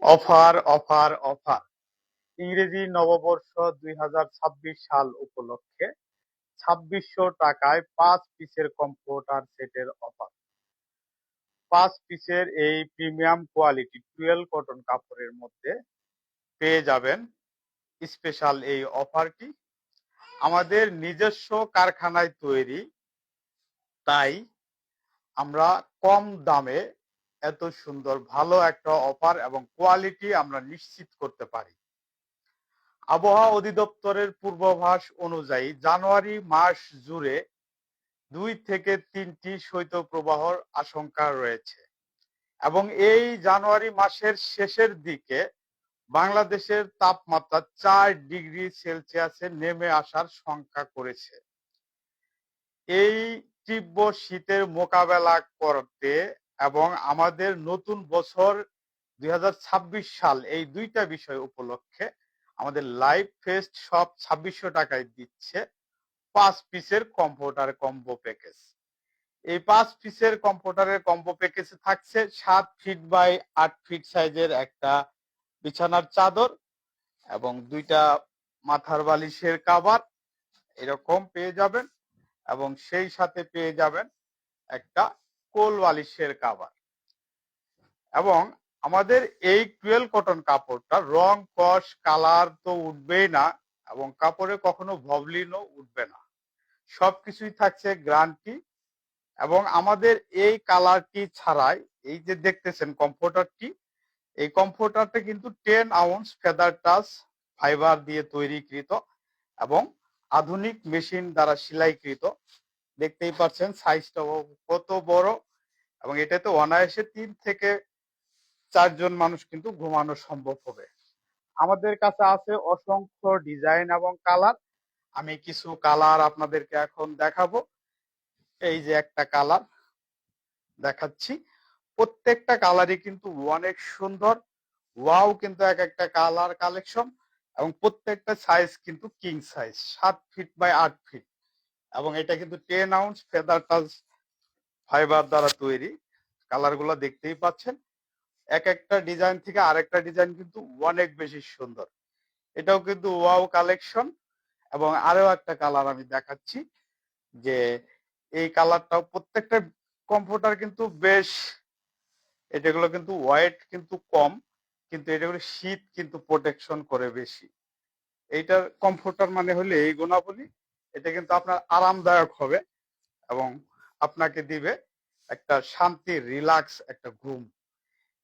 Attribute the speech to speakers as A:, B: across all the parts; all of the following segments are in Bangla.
A: অফার অফার অফার ইংরেজি নববর্ষ 2026 সাল উপলক্ষে 2600 টাকায় 5 পিসের কম্পিউটার সেটের অফার। 5 পিসের এই প্রিমিয়াম কোয়ালিটি টুয়েল কটন কাপড়ের মধ্যে পেয়ে যাবেন স্পেশাল এই অফারটি। আমাদের নিজস্ব কারখানায় তৈরি, তাই আমরা কম দামে এত সুন্দর ভালো একটা অফার এবং কোয়ালিটি আমরা নিশ্চিত করতে পারি। আবহাওয়া অধিদপ্তরের পূর্বাভাস অনুযায়ী জানুয়ারি মাস জুড়ে 2 থেকে 3টি শৈত্যপ্রবাহর আশঙ্কা রয়েছে এবং এই জানুয়ারি মাসের শেষের দিকে বাংলাদেশের তাপমাত্রা 4 ডিগ্রি সেলসিয়াসে নেমে আসার শঙ্কা করেছে। এই তীব্র শীতের মোকাবেলা করতে এবং আমাদের নতুন বছর 2026 সাল এই দুইটা বিষয় উপলক্ষে আমাদের লাইভ ফেস্ট সব 2600 টাকায় দিচ্ছে 5 পিসের কম্পিউটার কম্বো প্যাকেজ। এই 5 পিসের কম্পিউটারের কম্বো প্যাকেজে থাকছে 7 ফিট বাই 8 ফিট সাইজের একটা বিছানার চাদর এবং 2টা মাথার বালিশের কাভার এরকম পেয়ে যাবেন এবং সেই সাথে পেয়ে যাবেন একটা কোল বালিশের কাভার। এবং আমাদের এই টুয়েল কটন কাপড়টা রং কস কালার তো উঠবেই না এবং কাপড়ে কখনো ভবলিনও উঠবে না, সবকিছুই থাকছে গ্যারান্টি। এবং আমাদের এই কালারটি ছাড়াই এই যে দেখতেছেন কমফোর্টারটি, এই কমফোর্টারটা কিন্তু 10 আউন্স ফেদার টাচ ফাইবার দিয়ে তৈরিকৃত এবং আধুনিক মেশিন দ্বারা সেলাইকৃত। দেখতেই পাচ্ছেন সাইজটা কত বড় এবং এটাতে অনায়াসে 3 থেকে 4 জন মানুষ কিন্তু ঘুমানো সম্ভব হবে। আমাদের কাছে আছে অসংখ্য ডিজাইন এবং কালার। আমি কিছু কালার আপনাদেরকে এখন দেখাবো। এই যে একটা কালার দেখাচ্ছি, প্রত্যেকটা কালারই কিন্তু অনেক সুন্দর। ওয়াও কিন্তু এক একটা কালার কালেকশন এবং প্রত্যেকটা সাইজ কিন্তু king size 7 feet by 8 feet এবং এটা কিন্তু 10 আউন্স ফেদার টাচ ফাইবার দ্বারা তৈরি। কালারগুলো দেখতেই পাচ্ছেন, এক একটা ডিজাইন থেকে আরেকটা ডিজাইন কিন্তু অনেক বেশি সুন্দর। এটাও কিন্তু ওয়াও কালেকশন। এবং আরো একটা কালার আমি দেখাচ্ছি, যে এই কালারটাও প্রত্যেকটা কম্পিউটার কিন্তু বেশ, এটাগুলো কিন্তু ওয়েট কিন্তু কম, কিন্তু এটাগুলো শীত কিন্তু প্রোটেকশন করে বেশি। এইটার কমফোর্টার মানে হলে এই গুণাবলী, এটা কিন্তু আপনার আরামদায়ক হবে এবং আপনাকে দিবে একটা শান্তি রিল্যাক্স একটা ঘুম।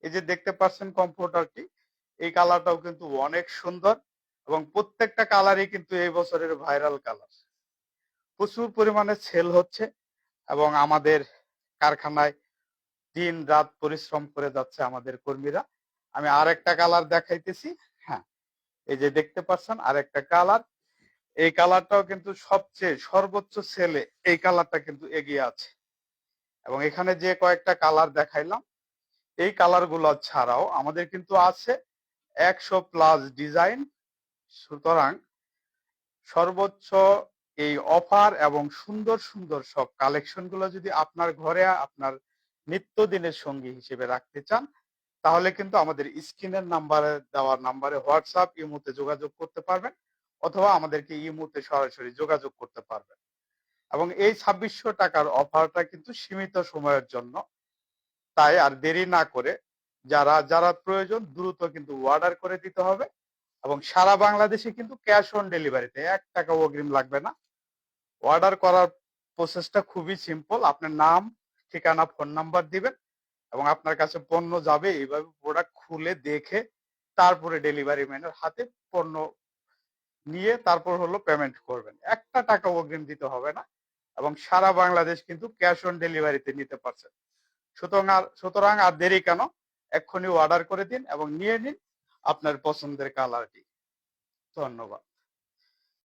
A: এই যে দেখতে পাচ্ছেন কমফোর্টারটি, এই কালারটাও কিন্তু অনেক সুন্দর এবং প্রত্যেকটা কালারই কিন্তু এই বছরের ভাইরাল কালার। প্রচুর পরিমাণে সেল হচ্ছে এবং আমাদের কারখানায় দিন রাত পরিশ্রম করে যাচ্ছে আমাদের কর্মীরা। আমি আরেকটা কালার দেখাইতেছি। হ্যাঁ, এই যে দেখতে পাচ্ছেন আরেকটা কালার, এই কালারটাও কিন্তু সবচেয়ে সর্বোচ্চ সেলে এই কালারটা কিন্তু এগিয়ে আছে। এবং এখানে যে কয়েকটা কালার দেখাইলাম, এই কালারগুলো ছাড়াও আমাদের কিন্তু আছে 100+ ডিজাইন। সুতরাং সর্বোচ্চ এই অফার এবং সুন্দর সুন্দর সব কালেকশনগুলো যদি আপনার ঘরে আপনার নিত্যদিনের সঙ্গী হিসেবে রাখতে চান, তাহলে কিন্তু আমাদের স্ক্রিনের নাম্বারে দেওয়া নাম্বারে হোয়াটসঅ্যাপ ইমোতে যোগাযোগ করতে পারবেন অথবা আমাদেরকে ইমোতে সরাসরি যোগাযোগ করতে পারবেন। এবং এই 2600 টাকার অফারটা কিন্তু সীমিত সময়ের জন্য, তাই আর দেরি না করে যারা যারা প্রয়োজন দ্রুত কিন্তু অর্ডার করে দিতে হবে। এবং সারা বাংলাদেশে কিন্তু ক্যাশ অন ডেলিভারিতে 1 টাকা অগ্রিম লাগবে না। অর্ডার করার প্রসেসটা খুবই সিম্পল। আপনার নাম, ঠিকানা, ফোন নাম্বার দিবেন এবং আপনার কাছে পণ্য যাবে, এইভাবে প্রোডাক্ট খুলে দেখে তারপরে ডেলিভারি ম্যানের হাতে পণ্য নিয়ে তারপর হলো পেমেন্ট করবেন। 1 টাকা অগ্রিম দিতে হবে না এবং সারা বাংলাদেশ কিন্তু ক্যাশ অন ডেলিভারিতে নিতে পারছেন। সুতরাং আর দেরি কেন, এক্ষুনি অর্ডার করে দিন এবং নিয়ে নিন আপনার পছন্দের কালারটি। ধন্যবাদ।